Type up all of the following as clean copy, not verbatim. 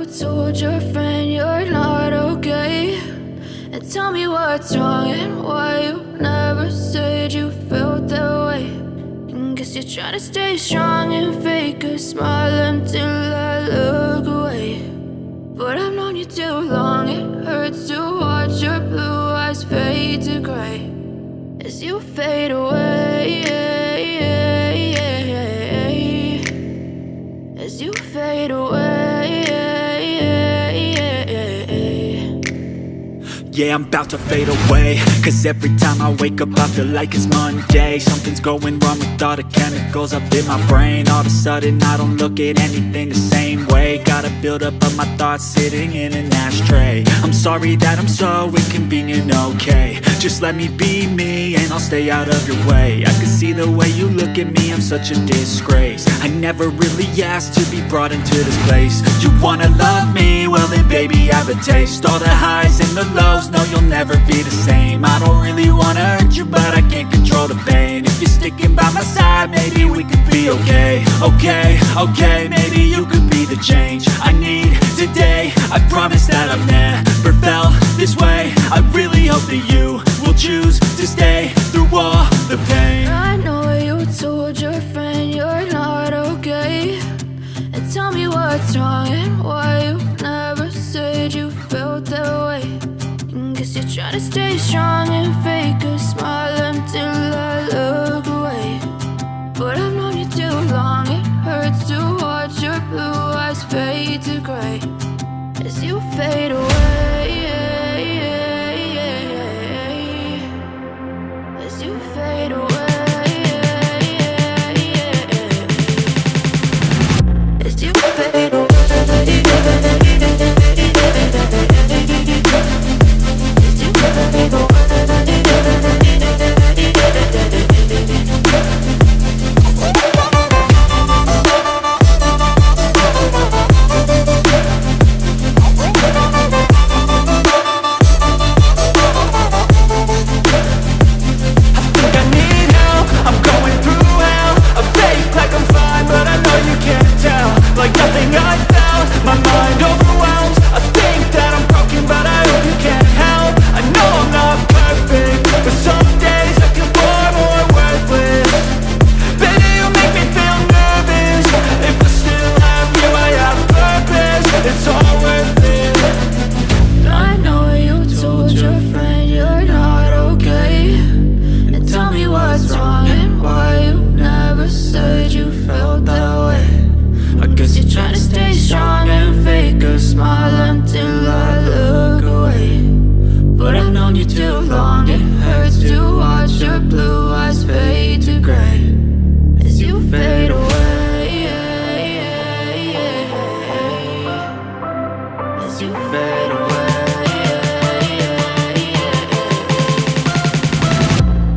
told your friend you're not okay? And tell me what's wrong and why you never said you felt that way. And guess you're trying to stay strong and fake a smile until I look away. But I've known you too long, it hurts to watch your blue eyes fade to gray as you fade away, as you fade away. Yeah, I'm about to fade away, cause every time I wake up I feel like it's Monday. Something's going wrong with all the chemicals up in my brain. All of a sudden I don't look at anything the same way. Got a buildup of my thoughts sitting in an ashtray. I'm sorry that I'm so inconvenient, okay? Just let me be me and I'll stay out of your way. I can see the way you look at me, I'm such a disgrace. I never really asked to be brought into this place. You wanna love me? Well then baby I have a taste. All the highs and the lows, no, you'll never be the same. I don't really wanna hurt you, but I can't control the pain. If you're sticking by my side, maybe we could be okay. Okay, maybe you could be the change I need today. I promise that I've never felt this way. I really hope that you will choose to stay through all the pain. I know you told your friend you're not okay. And tell me what's wrong and why you never said you felt that way. Guess you're trying to stay strong and fake a smile until I look away. But I've known you too long, it hurts to watch your blue eyes fade to gray as you fade away, as you fade away, as you fade away.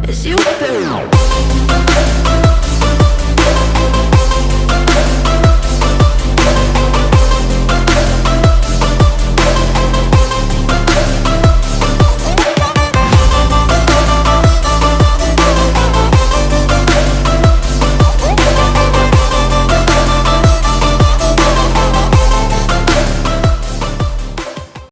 As you fade away.